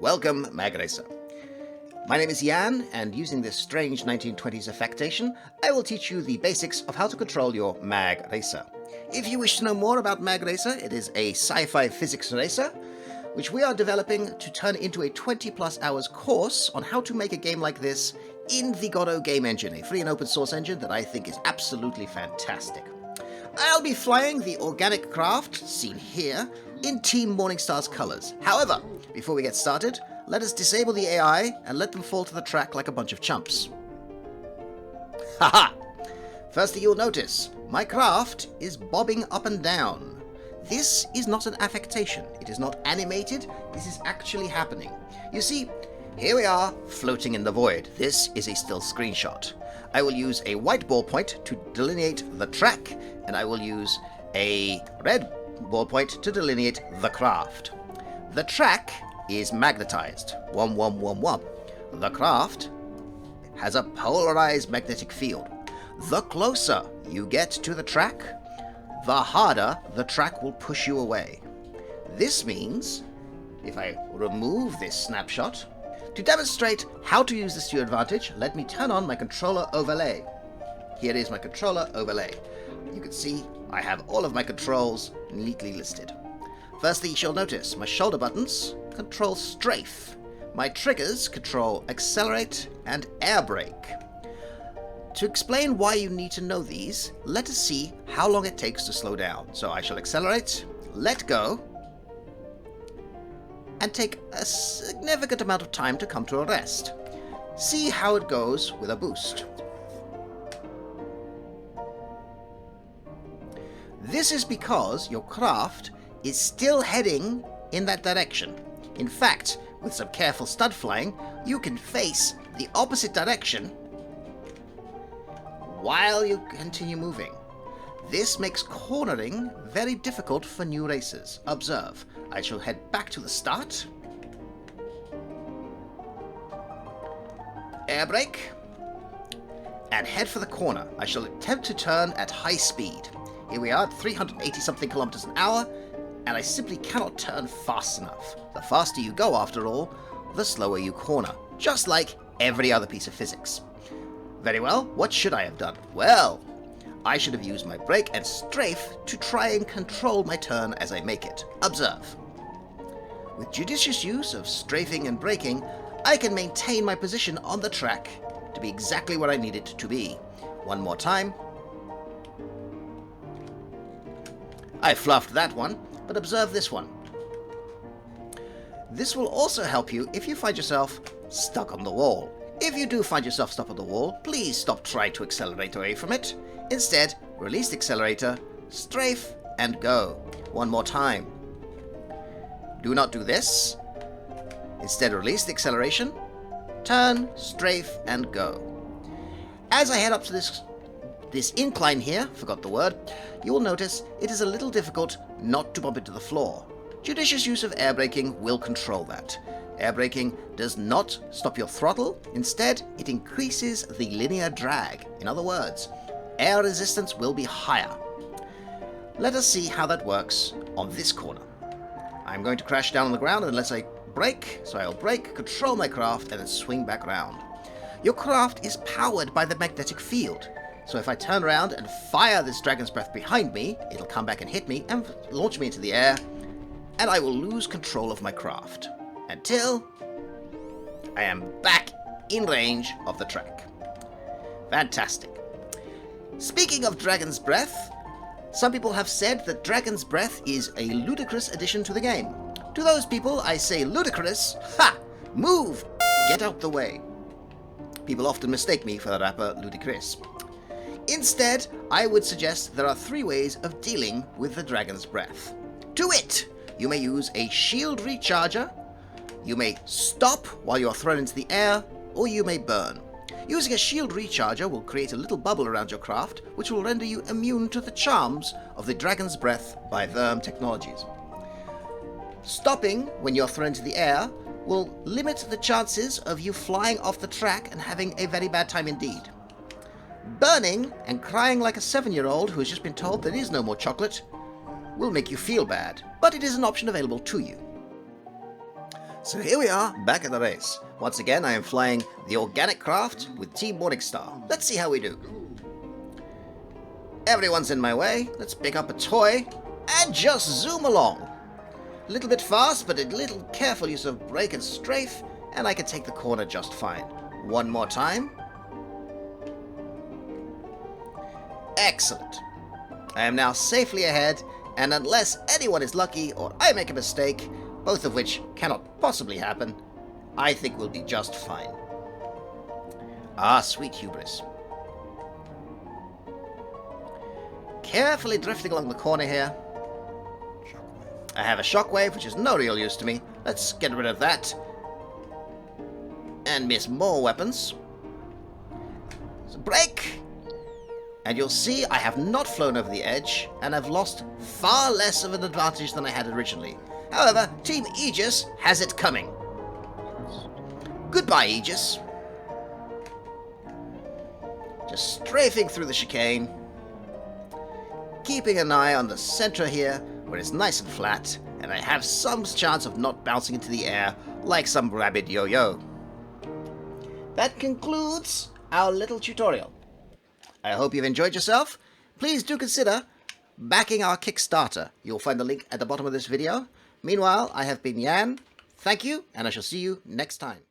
Welcome, MagRacer. My name is Jan, and using this strange 1920s affectation, I will teach you the basics of how to control your MagRacer. If you wish to know more about MagRacer, it is a sci-fi physics racer, which we are developing to turn into a 20+ hours course on how to make a game like this in the Godot game engine, a free and open source engine that I think is absolutely fantastic. I'll be flying the organic craft, seen here, in Team Morningstar's colors. However, before we get started, let us disable the AI and let them fall to the track like a bunch of chumps. Haha! Firstly, you'll notice, my craft is bobbing up and down. This is not an affectation. It is not animated. This is actually happening. You see, here we are, floating in the void. This is a still screenshot. I will use a white ballpoint to delineate the track, and I will use a red ballpoint to delineate the craft. The track is magnetized, 1111. The craft has a polarized magnetic field. The closer you get to the track, the harder the track will push you away. This means, if I remove this snapshot, to demonstrate how to use this to your advantage, let me turn on my controller overlay. Here is my controller overlay. You can see I have all of my controls neatly listed. Firstly, you'll notice my shoulder buttons control strafe. My triggers control accelerate and air brake. To explain why you need to know these, let us see how long it takes to slow down. So I shall accelerate, let go, and take a significant amount of time to come to a rest. See how it goes with a boost. This is because your craft is still heading in that direction. In fact, with some careful stud flying, you can face the opposite direction while you continue moving. This makes cornering very difficult for new racers. Observe, I shall head back to the start. Air brake. And head for the corner. I shall attempt to turn at high speed. Here we are at 380 something kilometers an hour, and I simply cannot turn fast enough. The faster you go, after all, the slower you corner, just like every other piece of physics. Very well, what should I have done? Well, I should have used my brake and strafe to try and control my turn as I make it. Observe. With judicious use of strafing and braking, I can maintain my position on the track to be exactly where I need it to be. One more time. I fluffed that one, but observe this one. This will also help you if you find yourself stuck on the wall. If you do find yourself stuck on the wall, please stop trying to accelerate away from it. Instead, release the accelerator, strafe, and go. One more time. Do not do this. Instead, release the acceleration, turn, strafe, and go. As I head up to this incline here, forgot the word, you will notice it is a little difficult not to bump into the floor. Judicious use of air braking will control that. Air braking does not stop your throttle. Instead, it increases the linear drag. In other words, air resistance will be higher. Let us see how that works on this corner. I'm going to crash down on the ground unless I brake, so I'll brake, control my craft, and then swing back round. Your craft is powered by the magnetic field, so if I turn around and fire this dragon's breath behind me, it'll come back and hit me and launch me into the air, and I will lose control of my craft until I am back in range of the track. Fantastic. Speaking of Dragon's Breath, some people have said that Dragon's Breath is a ludicrous addition to the game. To those people, I say ludicrous, ha! Move! Get out the way. People often mistake me for the rapper Ludacris. Instead, I would suggest there are 3 ways of dealing with the Dragon's Breath. To wit, you may use a shield recharger, you may stop while you are thrown into the air, or you may burn. Using a shield recharger will create a little bubble around your craft, which will render you immune to the charms of the Dragon's Breath by Verm Technologies. Stopping when you're thrown into the air will limit the chances of you flying off the track and having a very bad time indeed. Burning and crying like a 7-year-old who has just been told there is no more chocolate will make you feel bad, but it is an option available to you. So here we are, back at the race. Once again, I am flying the Organic Craft with Team Morningstar. Let's see how we do. Everyone's in my way. Let's pick up a toy and just zoom along. A little bit fast, but a little careful use of brake and strafe, and I can take the corner just fine. One more time. Excellent. I am now safely ahead, and unless anyone is lucky or I make a mistake, both of which cannot possibly happen, I think we'll be just fine. Ah, sweet hubris. Carefully drifting along the corner here. I have a shockwave, which is no real use to me. Let's get rid of that. And miss more weapons. So brake! And you'll see I have not flown over the edge, and I've lost far less of an advantage than I had originally. However, Team Aegis has it coming. Goodbye, Aegis. Just strafing through the chicane. Keeping an eye on the center here, where it's nice and flat, and I have some chance of not bouncing into the air like some rabid yo-yo. That concludes our little tutorial. I hope you've enjoyed yourself. Please do consider backing our Kickstarter. You'll find the link at the bottom of this video. Meanwhile, I have been Jan. Thank you, and I shall see you next time.